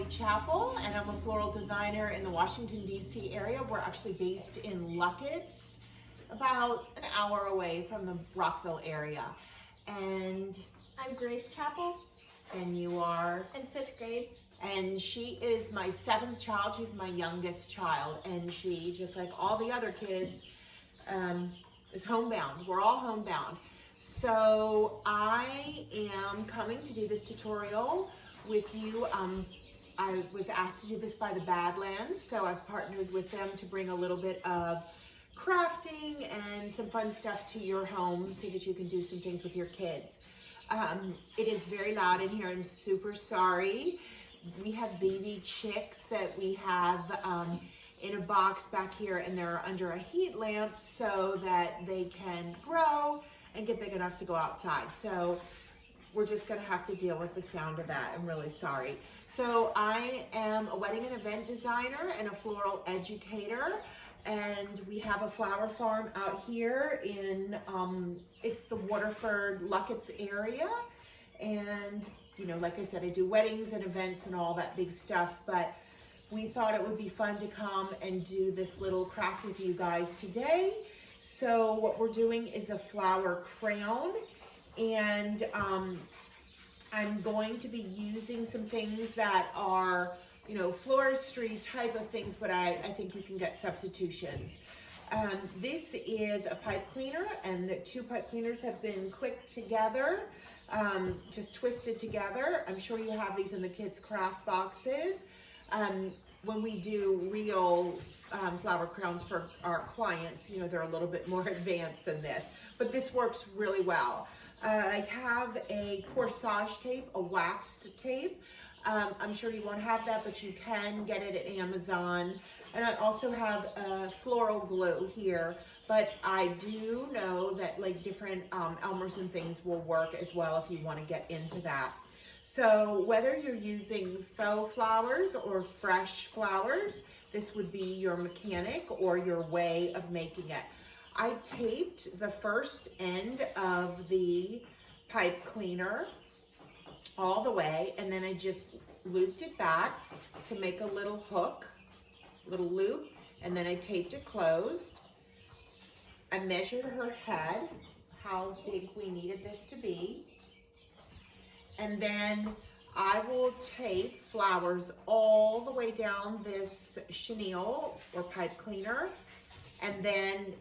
Chapple, and I'm a floral designer in the Washington, D.C. area. We're actually based in Luckett's, about an hour away from the Rockville area. And I'm Grace Chapple. And you are? In 5th grade. And she is my 7th child. She's my youngest child. And she, just like all the other kids, is homebound. We're all homebound. So I am coming to do this tutorial with you. I was asked to do this by the Badlands, so I've partnered with them to bring a little bit of crafting and some fun stuff to your home so that you can do some things with your kids. It is very loud in here. I'm super sorry. We have baby chicks that we have in a box back here, and they're under a heat lamp so that they can grow and get big enough to go outside. So we're just gonna have to deal with the sound of that. I'm really sorry. So I am a wedding and event designer and a floral educator. And we have a flower farm out here in, it's the Waterford, Luckett's area. And, you know, like I said, I do weddings and events and all that big stuff, but we thought it would be fun to come and do this little craft with you guys today. So what we're doing is a flower crown, and I'm going to be using some things that are, you know, floristry type of things, but I think you can get substitutions. This is a pipe cleaner, and the 2 pipe cleaners have been clicked together, just twisted together. I'm sure you have these in the kids' craft boxes. When we do real flower crowns for our clients, you know, they're a little bit more advanced than this, but this works really well. I have a corsage tape, a waxed tape. I'm sure you won't have that, but you can get it at Amazon. And I also have a floral glue here, but I do know that like different Elmers and things will work as well if you want to get into that. So whether you're using faux flowers or fresh flowers, this would be your mechanic or your way of making it. I taped the first end of the pipe cleaner all the way, and then I just looped it back to make a little hook, little loop, and then I taped it closed. I measured her head, how big we needed this to be, and then I will tape flowers all the way down this chenille or pipe cleaner, and then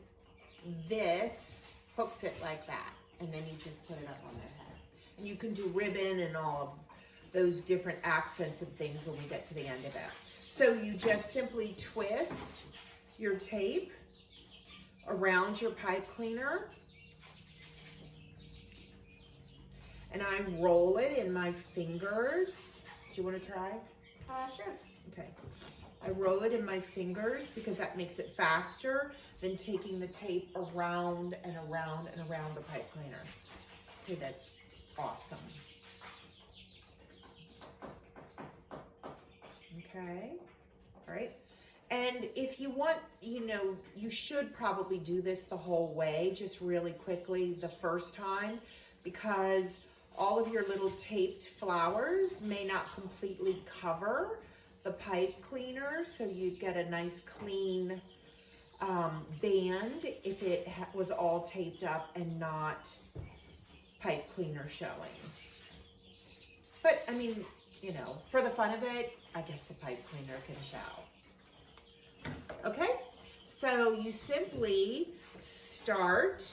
this hooks it like that, and then you just put it up on their head. And you can do ribbon and all of those different accents and things when we get to the end of it. So you just simply twist your tape around your pipe cleaner, and I roll it in my fingers. Do you want to try? Sure. Okay. I roll it in my fingers because that makes it faster than taking the tape around and around and around the pipe cleaner. Okay, that's awesome. Okay, all right. And if you want, you know, you should probably do this the whole way, just really quickly the first time, because all of your little taped flowers may not completely cover the pipe cleaner, so you get a nice clean band if it was all taped up and not pipe cleaner showing. But I mean, you know, for the fun of it, I guess the pipe cleaner can show. Okay, so you simply start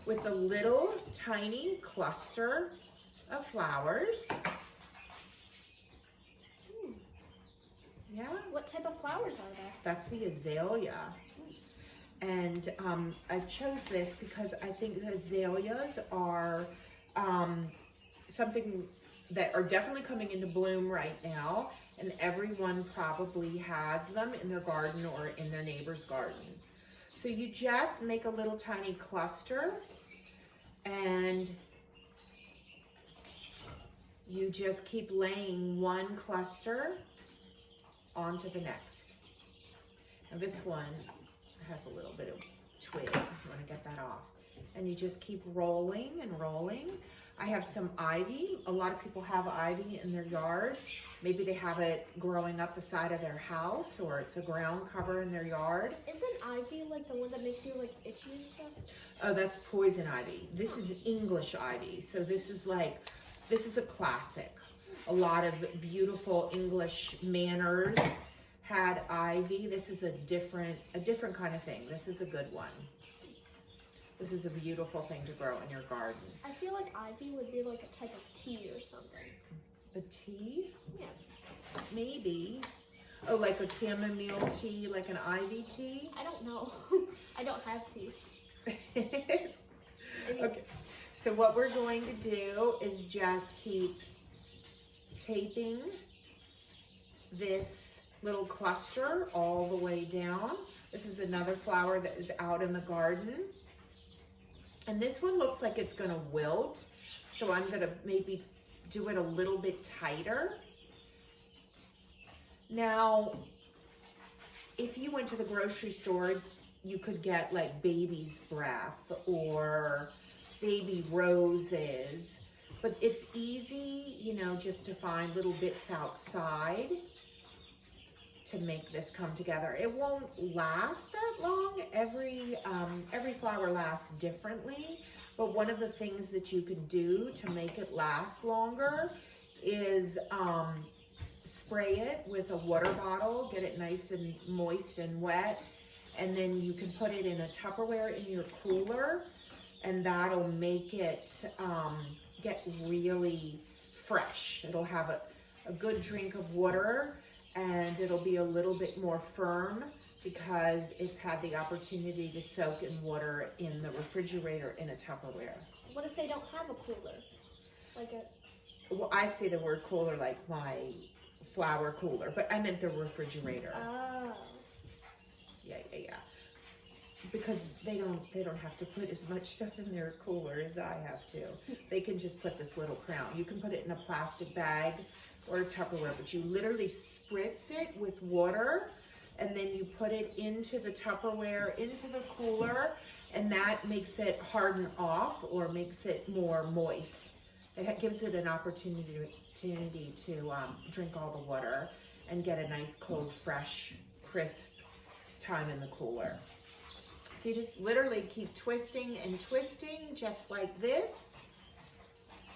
with a little tiny cluster of flowers. Yeah. What type of flowers are there? That's the azalea. And I chose this because I think the azaleas are something that are definitely coming into bloom right now, and everyone probably has them in their garden or in their neighbor's garden. So you just make a little tiny cluster, and you just keep laying one cluster onto the next. Now this one has a little bit of twig. You want to get that off. And you just keep rolling and rolling. I have some ivy. A lot of people have ivy in their yard. Maybe they have it growing up the side of their house, or it's a ground cover in their yard. Isn't ivy like the one that makes you like itchy and stuff? Oh, that's poison ivy. This is English ivy. So this is a classic. A lot of beautiful English manors had ivy. This is a different kind of thing. This is a good one. This is a beautiful thing to grow in your garden. I feel like ivy would be like a type of tea or something. A tea? Yeah. Maybe. Oh, like a chamomile tea, like an ivy tea? I don't know. I don't have tea. Okay. So what we're going to do is just keep taping this little cluster all the way down. This is another flower that is out in the garden. And this one looks like it's gonna wilt. So I'm gonna maybe do it a little bit tighter. Now, if you went to the grocery store, you could get like baby's breath or baby roses, but it's easy, you know, just to find little bits outside to make this come together. It won't last that long. Every flower lasts differently, but one of the things that you can do to make it last longer is spray it with a water bottle, get it nice and moist and wet, and then you can put it in a Tupperware in your cooler, and that'll make it get really fresh. It'll have a good drink of water, and it'll be a little bit more firm because it's had the opportunity to soak in water in the refrigerator in a Tupperware. What if they don't have a cooler? Well, I say the word cooler like my flower cooler, but I meant the refrigerator. Oh. Yeah. Because they don't have to put as much stuff in their cooler as I have to. They can just put this little crown. You can put it in a plastic bag or a Tupperware, but you literally spritz it with water, and then you put it into the Tupperware, into the cooler, and that makes it harden off or makes it more moist. It gives it an opportunity to drink all the water and get a nice cold, fresh, crisp time in the cooler. So you just literally keep twisting and twisting just like this.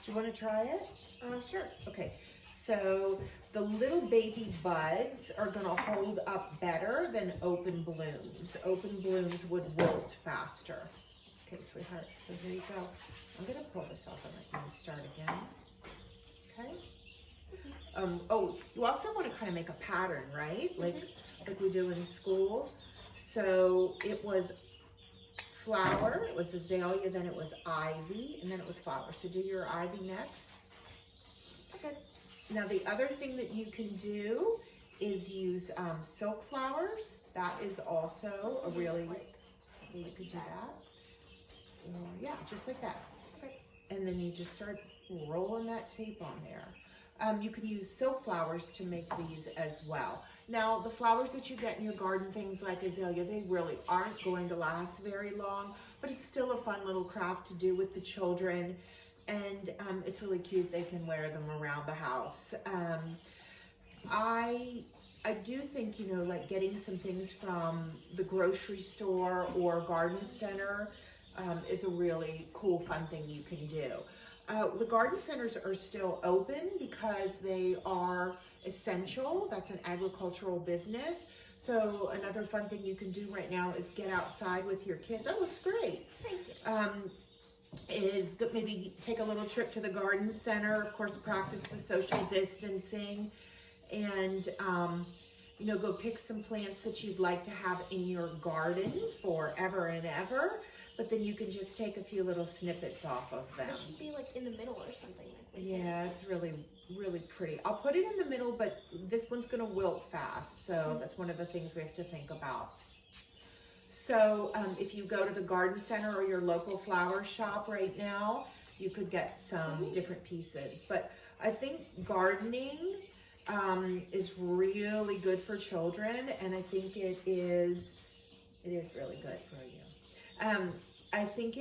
Do you want to try it? Sure. Okay, so the little baby buds are gonna hold up better than open blooms. Open blooms would wilt faster. Okay, sweetheart, so here you go. I'm gonna pull this off and let you start again. Okay. Oh, you also want to kind of make a pattern, right? Like we do in school. So it was flower, it was azalea, then it was ivy, and then it was flower. So do your ivy next. Okay. Now the other thing that you can do is use silk flowers. That is also a really, you could do that. Or, yeah, just like that. Okay. And then you just start rolling that tape on there. You can use silk flowers to make these as well. Now, the flowers that you get in your garden, things like azalea, they really aren't going to last very long, but it's still a fun little craft to do with the children. And it's really cute. They can wear them around the house. I do think, you know, like getting some things from the grocery store or garden center is a really cool, fun thing you can do. The garden centers are still open because they are essential. That's an agricultural business. So another fun thing you can do right now is get outside with your kids. That looks great. Thank you. Is maybe take a little trip to the garden center, of course, practice the social distancing, and you know, go pick some plants that you'd like to have in your garden forever and ever, but then you can just take a few little snippets off of them. It should be like in the middle or something. Yeah, it's really pretty. I'll put it in the middle, but this one's gonna wilt fast, so that's one of the things we have to think about. So if you go to the garden center or your local flower shop right now, you could get some different pieces. But I think gardening is really good for children, and I think it is really good for you. I think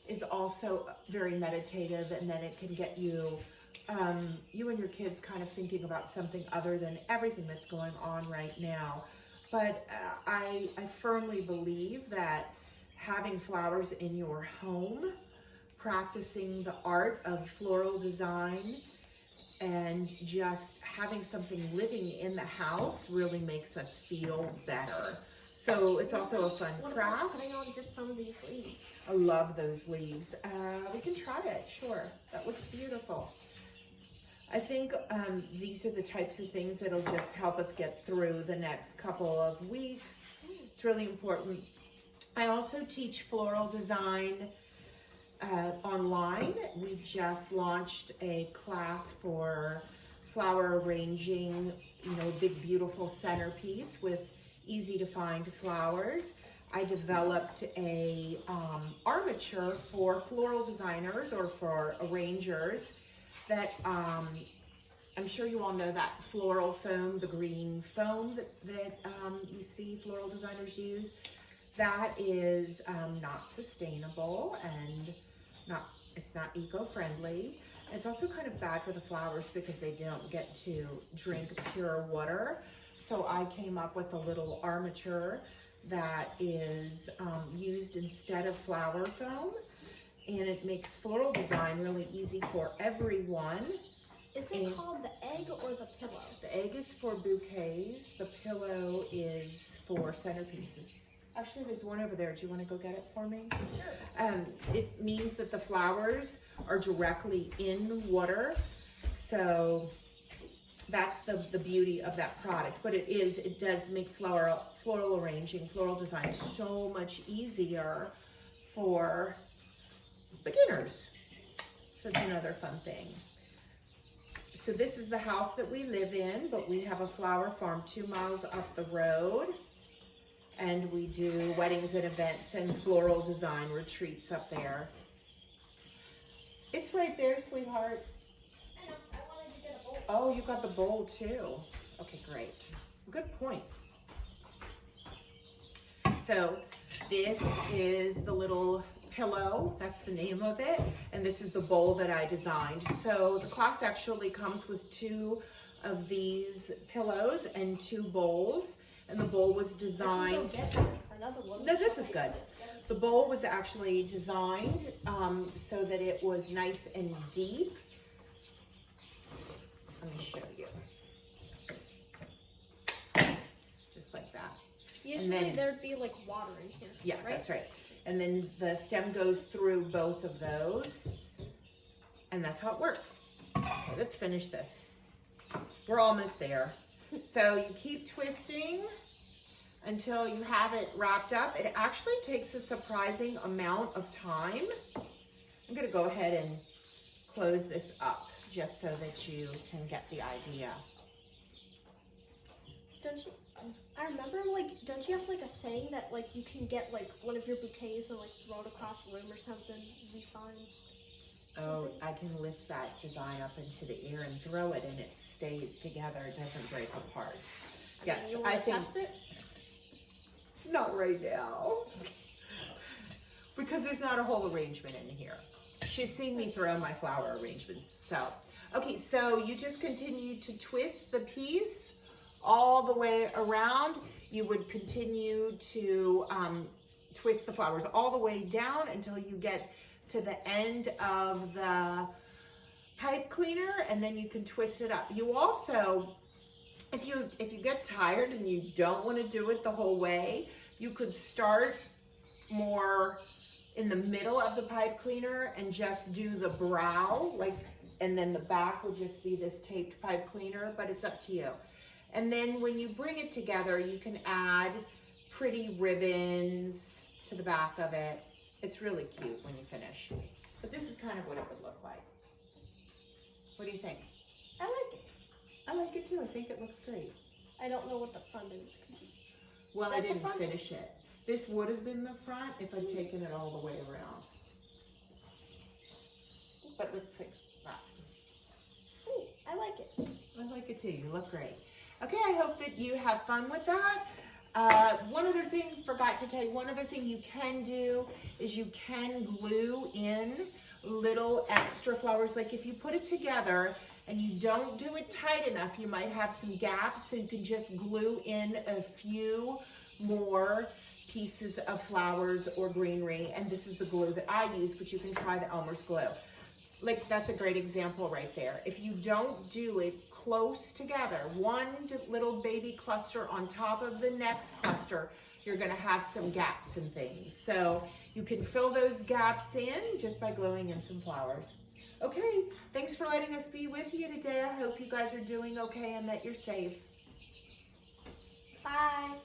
is also very meditative, and then it can get you, you and your kids kind of thinking about something other than everything that's going on right now. But I firmly believe that having flowers in your home, practicing the art of floral design, and just having something living in the house really makes us feel better. So it's also a fun What craft. about putting on just some of these leaves? I love those leaves. We can try it, sure. That looks beautiful. I think these are the types of things that'll just help us get through the next couple of weeks. It's really important. I also teach floral design online. We just launched a class for flower arranging, you know, a big beautiful centerpiece with easy to find flowers. I developed a armature for floral designers or for arrangers that I'm sure you all know that floral foam, the green foam that you see floral designers use. That is not sustainable and it's not eco-friendly. It's also kind of bad for the flowers because they don't get to drink pure water. So I came up with a little armature that is used instead of flower foam, and it makes floral design really easy for everyone. Is it called the egg or the pillow? The egg is for bouquets. The pillow is for centerpieces. Actually, there's one over there. Do you want to go get it for me? Sure. It means that the flowers are directly in water. So that's the beauty of that product. But it does make floral arranging, floral design so much easier for beginners. So it's another fun thing. So this is the house that we live in, but we have a flower farm 2 miles up the road. And we do weddings and events and floral design retreats up there. It's right there, sweetheart. I know, I wanted to get a bowl. Oh, you got the bowl too. Okay, great. Good point. So this is the little pillow, that's the name of it, and this is the bowl that I designed. So the class actually comes with 2 of these pillows and 2 bowls. And the bowl was designed. No, this is good. The bowl was actually designed so that it was nice and deep. Let me show you. Just like that. Usually there'd be like water in here. Yeah, right? that's right. And then the stem goes through both of those. And that's how it works. Okay, let's finish this. We're almost there. So you keep twisting until you have it wrapped up. It actually takes a surprising amount of time. I'm gonna go ahead and close this up just so that you can get the idea. I remember, like, don't you have like a saying that like you can get like one of your bouquets and like throw it across the room or something? You'll be fine. Oh, I can lift that design up into the air and throw it and it stays together. It doesn't break apart. Yes, you I want to think. test it? Not right now. Because there's not a whole arrangement in here. She's seen me throw my flower arrangements. So, okay, so you just continue to twist the piece all the way around. You would continue to twist the flowers all the way down until you get to the end of the pipe cleaner, and then you can twist it up. You also, if you get tired and you don't want to do it the whole way, you could start more in the middle of the pipe cleaner and just do the brow, like, and then the back would just be this taped pipe cleaner, but it's up to you. And then when you bring it together, you can add pretty ribbons to the back of it. It's really cute when you finish. But this is kind of what it would look like. What do you think? I like it. I like it too. I think it looks great. I don't know what the front is. Well, Is I that the didn't front? finish it. This would have been the front if I'd taken it all the way around. But let's see. Ooh, I like it. I like it too. You look great. Okay, I hope that you have fun with that. One other thing, forgot to tell you, one other thing you can do is you can glue in little extra flowers. Like if you put it together and you don't do it tight enough, you might have some gaps, so you can just glue in a few more pieces of flowers or greenery. And this is the glue that I use, but you can try the Elmer's glue. Like that's a great example right there. If you don't do it close together, one little baby cluster on top of the next cluster, you're gonna have some gaps and things. So you can fill those gaps in just by gluing in some flowers. Okay, thanks for letting us be with you today. I hope you guys are doing okay and that you're safe. Bye.